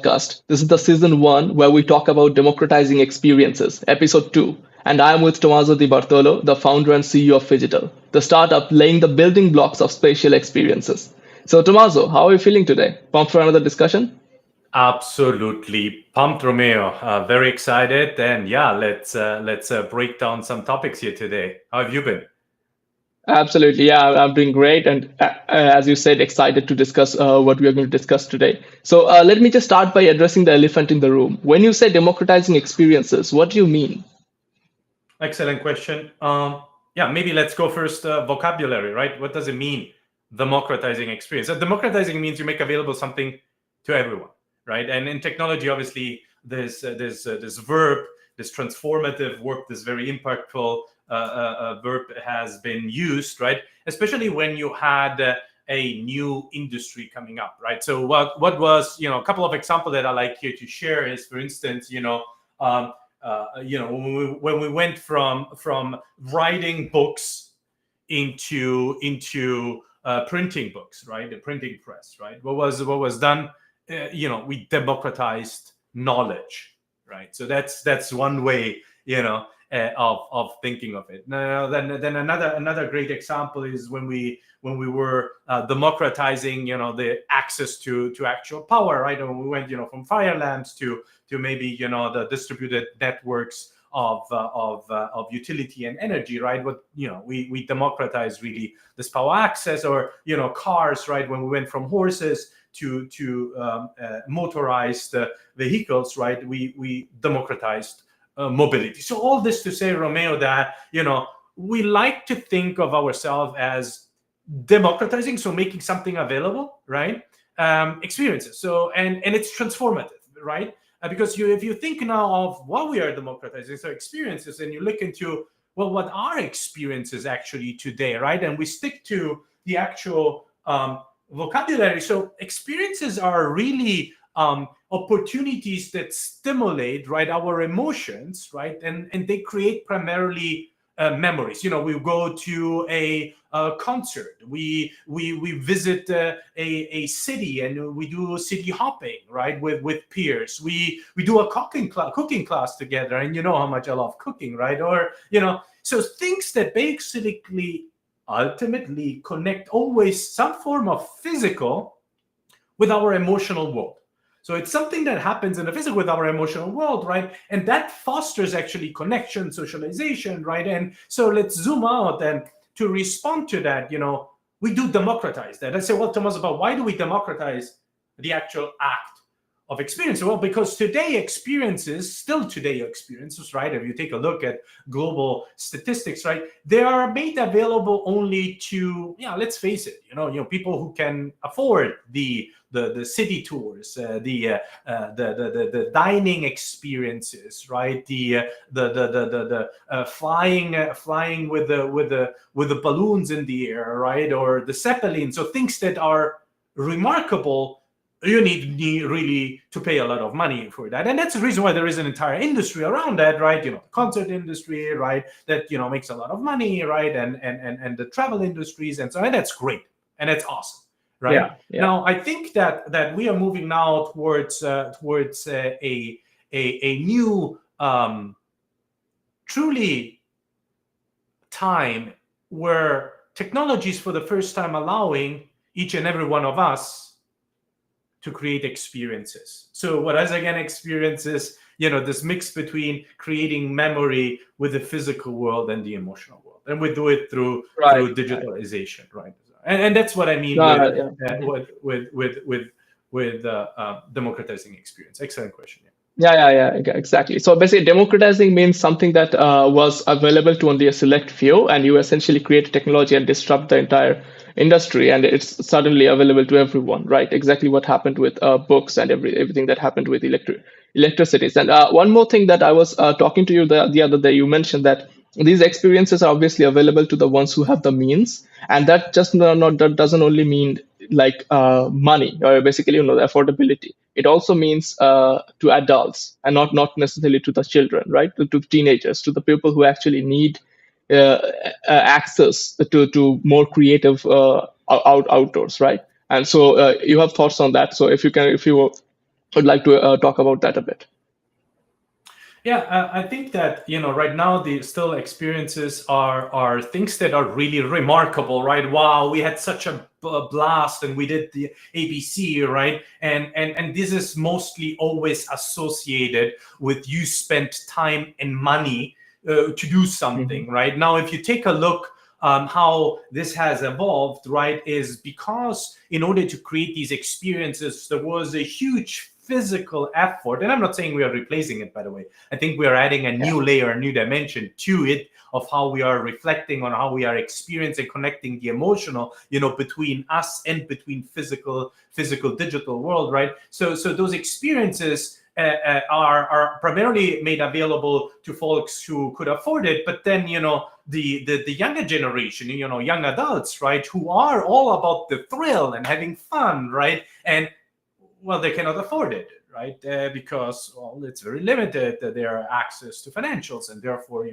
podcast. This is the season one where we talk about democratizing experiences, episode two. And I am with Tommaso Di Bartolo, the founder and CEO of Phygital, the startup laying the building blocks of spatial experiences. So, Tommaso, how are you feeling today? Pumped for another discussion? Absolutely pumped, Romeo. Very excited, and yeah, let's break down some topics here today. How have you been? Absolutely. Yeah, I'm doing great. And as you said, excited to discuss what we are going to discuss today. So, let me just start by addressing the elephant in the room. When you say democratizing experiences, what do you mean? Excellent question. Yeah, maybe let's go first. Vocabulary, right? What does it mean? Democratizing experience. Democratizing means you make available something to everyone, right? And in technology, obviously, this verb, this transformative verb, this very impactful verb has been used, right? Especially when you had a new industry coming up, right? So what was, a couple of examples that I like here to share is, for instance, um, when we went from writing books into printing books, right? The printing press, right? What was done? We democratized knowledge, right? So that's one way, of thinking of it. Now, then another great example is when we were democratizing, the access to actual power, right? And we went, from fire lamps to maybe, the distributed networks of utility and energy, right? But we democratized really this power access, or cars, right? When we went from horses to motorized vehicles, right? We democratized mobility. So all this to say, Romeo, that we like to think of ourselves as democratizing, so making something available, right? Experiences. So and it's transformative, right? Because if you think now of what we are democratizing, so experiences, and you look into, well, what are experiences actually today, right? And we stick to the actual vocabulary. So experiences are really opportunities that stimulate, right, our emotions, right? And they create primarily memories. We go to a concert, we visit a city, and we do city hopping, right, with peers. We do a cooking class together, and you know how much I love cooking, right? Or so things that basically ultimately connect always some form of physical with our emotional world. So it's something that happens in the physical with our emotional world, right? And that fosters actually connection, socialization, right? And so let's zoom out, and to respond to that, we do democratize that. Let's say, well, Thomas, about why do we democratize the actual act of experience? Well, because still today experiences, right? If you take a look at global statistics, right, they are made available only to, let's face it, people who can afford the city tours, the dining experiences, right? The flying with the balloons in the air, right? Or the Zeppelin. So things that are remarkable, you need really to pay a lot of money for that. And that's the reason why there is an entire industry around that, right? The concert industry, right? That, makes a lot of money, right? And the travel industries and so on. And that's great. And that's awesome, right? Yeah. Now, I think that we are moving now towards a new, truly time where technology is for the first time allowing each and every one of us to create experiences. So what is again experiences? This mix between creating memory with the physical world and the emotional world, and we do it through digitalization, right? And that's what I mean with democratizing experience. Excellent question. Yeah, exactly. So basically, democratizing means something that was available to only a select few, and you essentially create technology and disrupt the entire industry, and it's suddenly available to everyone, right? Exactly what happened with books and everything that happened with electricities. And one more thing that I was talking to you the other day, you mentioned that these experiences are obviously available to the ones who have the means, and that that doesn't only mean like money, or basically the affordability. It also means to adults, and not necessarily to the children, right? To teenagers, to the people who actually need access to more creative outdoors, right? And so you have thoughts on that. So if you would like to talk about that a bit. Yeah, I think that right now the still experiences are things that are really remarkable, right? Wow, we had such a blast, and we did the ABC, right? And this is mostly always associated with you spent time and money to do Hmm. something, right? Now, if you take a look. How this has evolved, right, is because in order to create these experiences, there was a huge physical effort. And I'm not saying we are replacing it, by the way. I think we are adding a Yeah. new layer, a new dimension to it of how we are reflecting on how we are experiencing, connecting the emotional, between us and between physical digital world, right? So those experiences are primarily made available to folks who could afford it, but then the younger generation, young adults, right, who are all about the thrill and having fun, right, and well, they cannot afford it, right? Because well, it's very limited their access to financials, and therefore,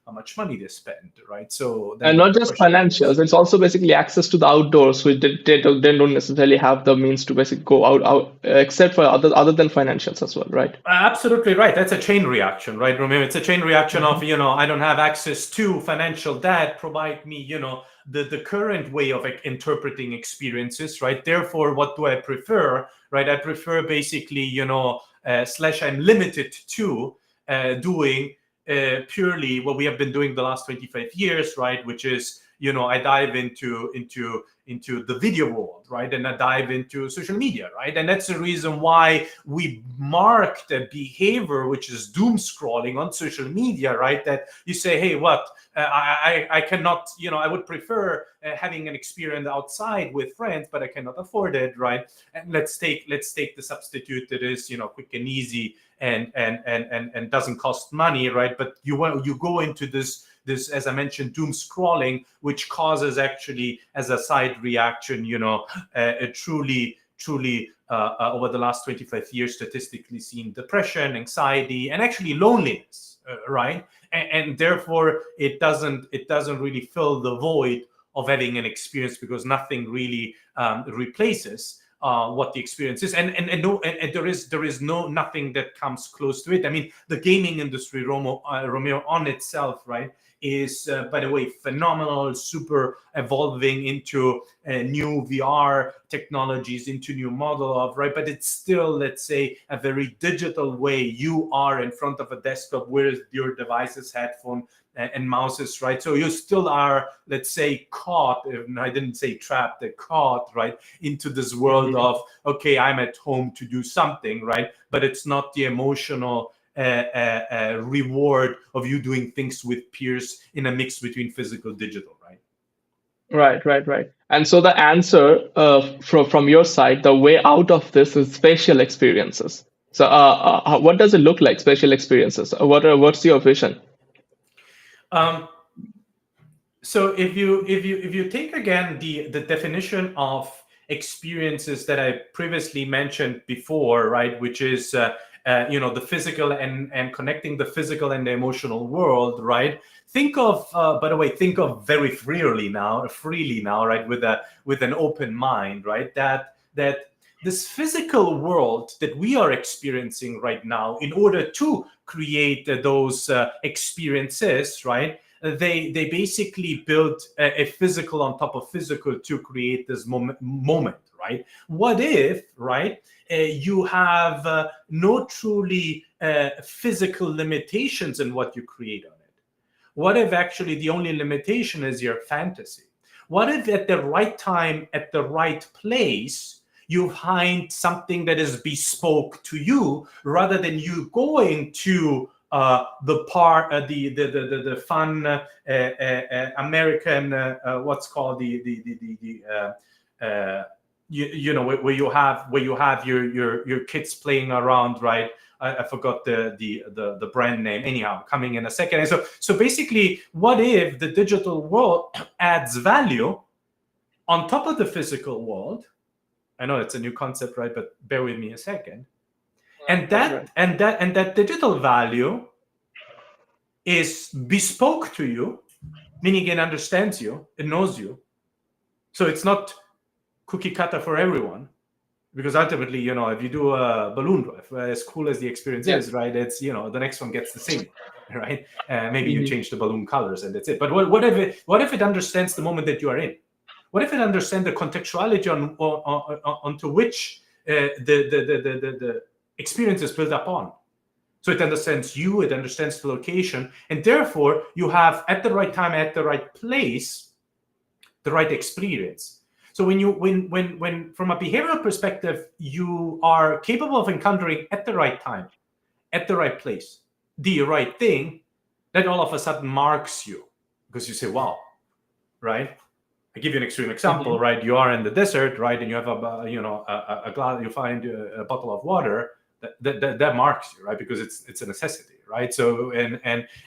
how much money they spend, right? So then And not the just question financials, is, it's also basically access to the outdoors, which they don't necessarily have the means to basically go out except for other than financials as well, right? absolutely right. That's a chain reaction, right, Romeo? It's a chain reaction Hmm. of, I don't have access to financial debt, provide me, the current way of interpreting experiences, right? Therefore, what do I prefer, right? I prefer basically, slash I'm limited to doing purely what we have been doing the last 25 years, right? Which is, I dive into the video world, right? And I dive into social media, right? And that's the reason why we mark the behavior, which is doom scrolling on social media, right? That you say, hey, what? I cannot, I would prefer having an experience outside with friends, but I cannot afford it, right? And let's take the substitute that is, quick and easy and doesn't cost money, right? But you go into this, as I mentioned, doom scrolling, which causes actually as a side reaction, a truly over the last 25 years statistically seen depression, anxiety, and actually loneliness, right? And therefore it doesn't really fill the void of having an experience, because nothing really replaces what the experience is, and there is nothing that comes close to it. I mean, the gaming industry, Romeo, on itself, right, is by the way phenomenal, super evolving into new VR technologies, into new model of, right, but it's still, let's say, a very digital way. You are in front of a desktop with your devices, headphone and mouses, right? So you still are, let's say, caught, I didn't say trapped, caught, right, into this world Hmm. of, okay, I'm at home to do something, right? But it's not the emotional reward of you doing things with peers in a mix between physical digital, right? Right. And so the answer from your side, the way out of this is spatial experiences. So what does it look like, spatial experiences? What's your vision? um, so if you take again the definition of experiences that I previously mentioned before, right, which is the physical and connecting the physical and the emotional world, right? Think of, by the way, think of very freely now, right, with an open mind, right? That this physical world that we are experiencing right now, in order to create those experiences, right? They basically built a physical on top of physical to create this moment, right? What if, right, you have no truly physical limitations in what you create on it? What if actually the only limitation is your fantasy? What if at the right time, at the right place, you find something that is bespoke to you, rather than you going to the fun American, what's called where you have your kids playing around, right? I forgot the brand name. Anyhow, coming in a second. And so basically, what if the digital world adds value on top of the physical world? I know it's a new concept, right? But bear with me a second. And Right. that digital value is bespoke to you, meaning it understands you, it knows you. So it's not cookie cutter for everyone, Because ultimately, if you do a balloon drive, as cool as the experience Yeah. is, right, it's, the next one gets the same, right? Maybe you Mhm. change the balloon colors and that's it. But what if it understands the moment that you are in? What if it understands the contextuality onto which the experience is built upon? So it understands you, it understands the location, and therefore you have, at the right time, at the right place, the right experience. So when from a behavioral perspective, you are capable of encountering at the right time, at the right place, the right thing, that all of a sudden marks you, because you say, wow, right? I give you an extreme example, Mhm. right? You are in the desert, right, and you have a glass. You find a bottle of water. That marks you, right? Because it's a necessity, right? So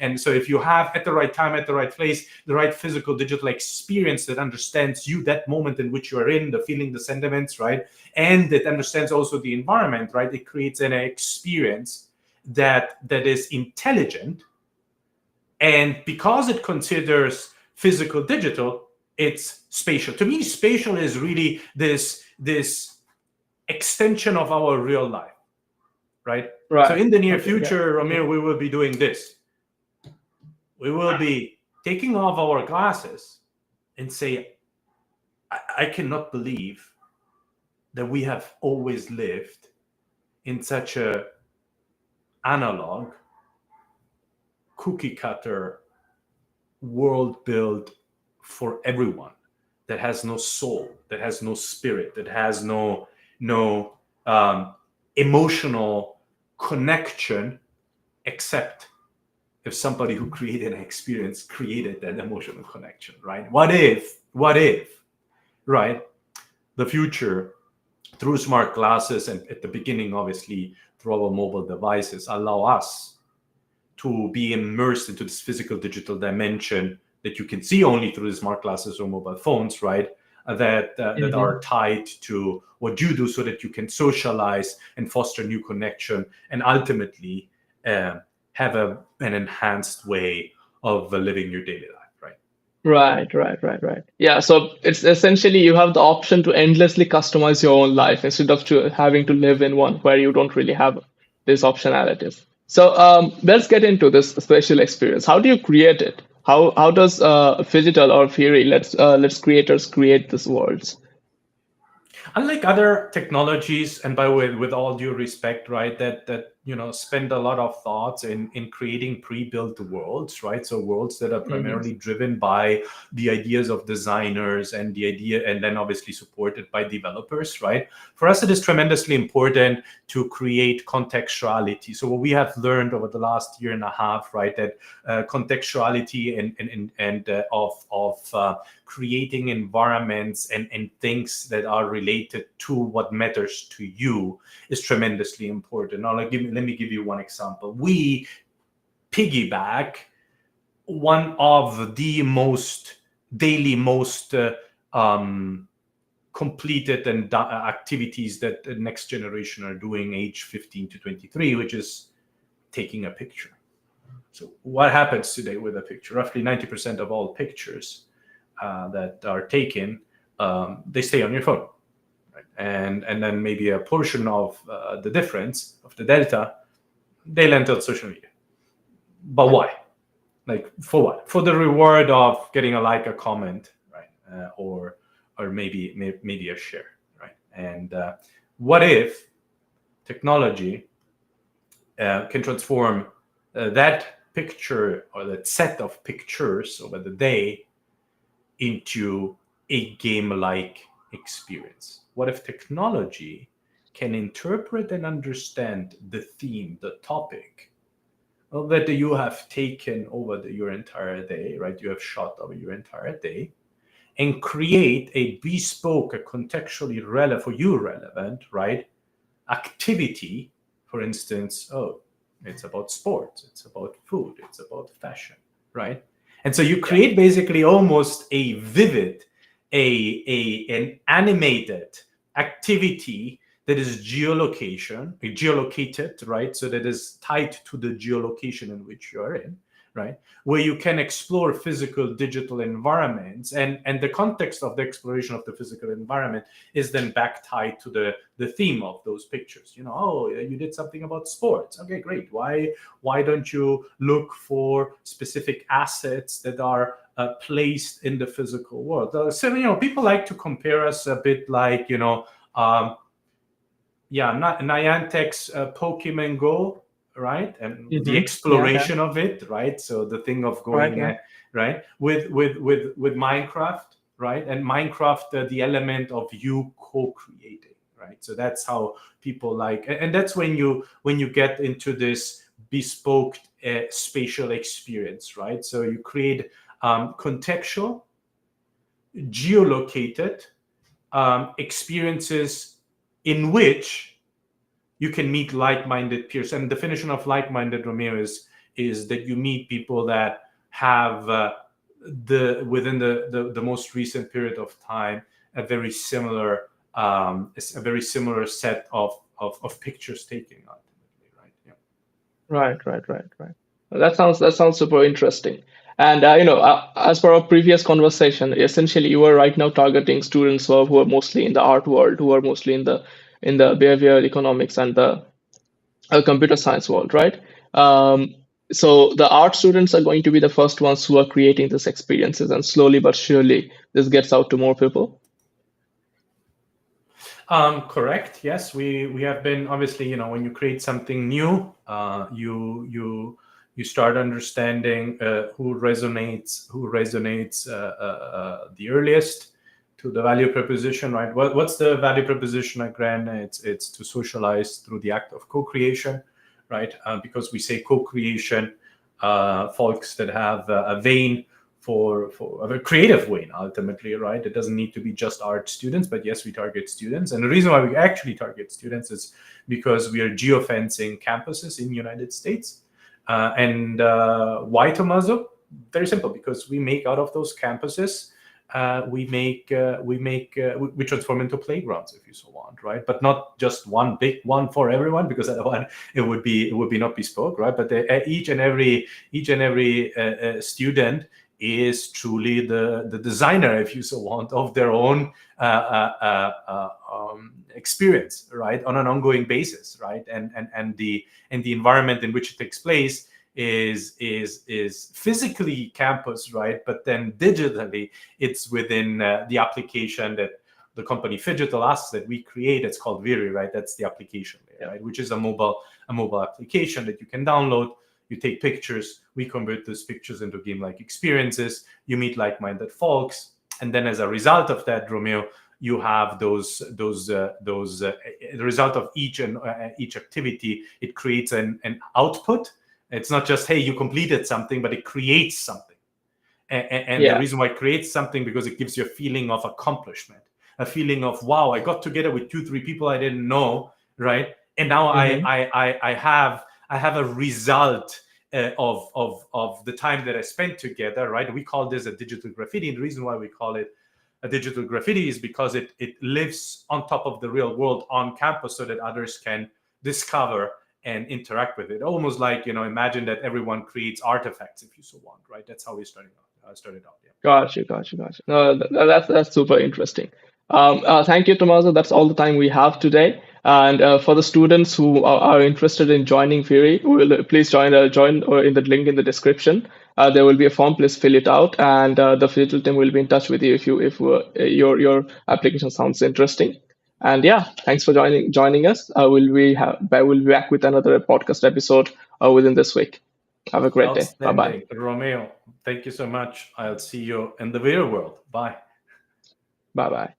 and so if you have, at the right time, at the right place, the right physical digital experience that understands you, that moment in which you are in, the feeling, the sentiments, right, and that understands also the environment, right, it creates an experience that is intelligent. And because it considers physical digital, it's spatial. To me, spatial is really this extension of our real life, right? So Right. in the near Okay. Yeah. future, Mhm. Ramir, we will be doing this. We will be taking off our glasses and say, I cannot believe that we have always lived in such a analog, cookie cutter world built for everyone, that has no soul, that has no spirit, that has no emotional connection, except if somebody who created an experience created that emotional connection, right? What if, right, the future, through smart glasses and at the beginning, obviously, through our mobile devices, allow us to be immersed into this physical digital dimension that you can see only through the smart glasses or mobile phones, right? That Mhm. are tied to what you do, so that you can socialize and foster new connection, and ultimately have an enhanced way of living your daily life, right? Right. Yeah, so it's essentially you have the option to endlessly customize your own life instead of having to live in one where you don't really have this optionalities. So let's get into this spatial experience. How do you create it? How does Phygital or Fury, let's creators create these worlds? Unlike other technologies, and by the way, with all due respect, right, that spend a lot of thoughts in creating pre-built worlds, right? So worlds that are Hmm. primarily driven by the ideas of designers, and the idea, and then obviously supported by developers, right? For us, it is tremendously important to create contextuality. So what we have learned over the last year and a half, right, that contextuality of creating environments and things that are related to what matters to you is tremendously important. Now, let me give you one example. We piggyback one of the most um, completed and activities that the next generation are doing, age 15 to 23, which is taking a picture. So what happens today with a picture? Roughly 90% of all pictures that are taken, they stay on your phone, right? And then maybe a portion of the difference of the delta, they land on social media. But why? Like, for what? For the reward of getting a like, a comment, right? Or maybe a share, right? And what if technology can transform that picture, or that set of pictures over the day, into a game-like experience? What if technology can interpret and understand the theme, the topic that you have taken over your entire day, right? You have shot over your entire day, and create a bespoke, a contextually relevant, for you relevant, right, activity. For instance, oh, it's about sports, it's about food, it's about fashion, right? And so you Yeah. create basically almost a vivid, an animated activity that is geolocated, right? So that is tied to the geolocation in which you are in, right? Where you can explore physical digital environments, and the context of the exploration of the physical environment is then back tied to the theme of those pictures. Oh, you did something about sports. Okay, great. Why don't you look for specific assets that are placed in the physical world? So people like to compare us a bit like Niantic's Pokemon Go, right? And the Yeah, yeah. exploration of it, right? So the thing of Right, going, yeah. right, with Minecraft, right? And Minecraft, the element of you co-creating, right? So that's how people like, and that's when you get into this bespoke spatial experience, right? So you create contextual, geolocated experiences in which you can meet like-minded peers. And the definition of like-minded, Romeo, is that you meet people that have within the most recent period of time a very similar set of pictures taking ultimately, right? Yeah. Right. That sounds super interesting. And as per our previous conversation, essentially you are right now targeting students who are mostly in the art world, who are mostly in the behavioral economics and the computer science world, right? Um, so the art students are going to be the first ones who are creating these experiences, and slowly but surely this gets out to more people. Correct. Yes, we have been, obviously, when you create something new, you start understanding who resonates the earliest to the value proposition, right? What's the value proposition again? It's to socialize through the act of co-creation, right? Because we say co-creation, folks that have a vein for a creative way ultimately, right? It doesn't need to be just art students, but yes, we target students. And the reason why we actually target students is because we are geofencing campuses in the United States. And why, Tommaso? Very simple, because we make out of those campuses, we transform into playgrounds, if you so want, right? But not just one big one for everyone, because otherwise it would be not bespoke, right? But each and every student is truly the designer, if you so want, of their own experience, right, on an ongoing basis, right? And the environment in which it takes place is physically campus, right? But then digitally, it's within the application that the company Phygital Us that we create. It's called Viri, right? That's the application layer, right? Which is a mobile application that you can download. You take pictures. We convert those pictures into game-like experiences. You meet like-minded folks, and then as a result of that, Romeo, you have the result of each activity. It creates an output. It's not just, hey, you completed something, but it creates something. And the Yeah. reason why it creates something, because it gives you a feeling of accomplishment, a feeling of, wow, I got together with 2-3 people I didn't know, right? And now Hmm. I have a result of the time that I spent together, right? We call this a digital graffiti. And the reason why we call it a digital graffiti is because it lives on top of the real world on campus, so that others can discover and interact with it. Almost like, imagine that everyone creates artifacts, if you so want, right? That's how we started out. Yeah. Gotcha. No, that's super interesting. Thank you, Tommaso. That's all the time we have today. And for the students who are interested in joining Fury, please join or in the link in the description. There will be a form. Please fill it out, and the digital team will be in touch with you if your application sounds interesting. And yeah, thanks for joining us. We'll be back with another podcast episode within this week. Have a great day. Bye bye. Outstanding. Romeo, thank you so much. I'll see you in the real world. Bye. Bye bye.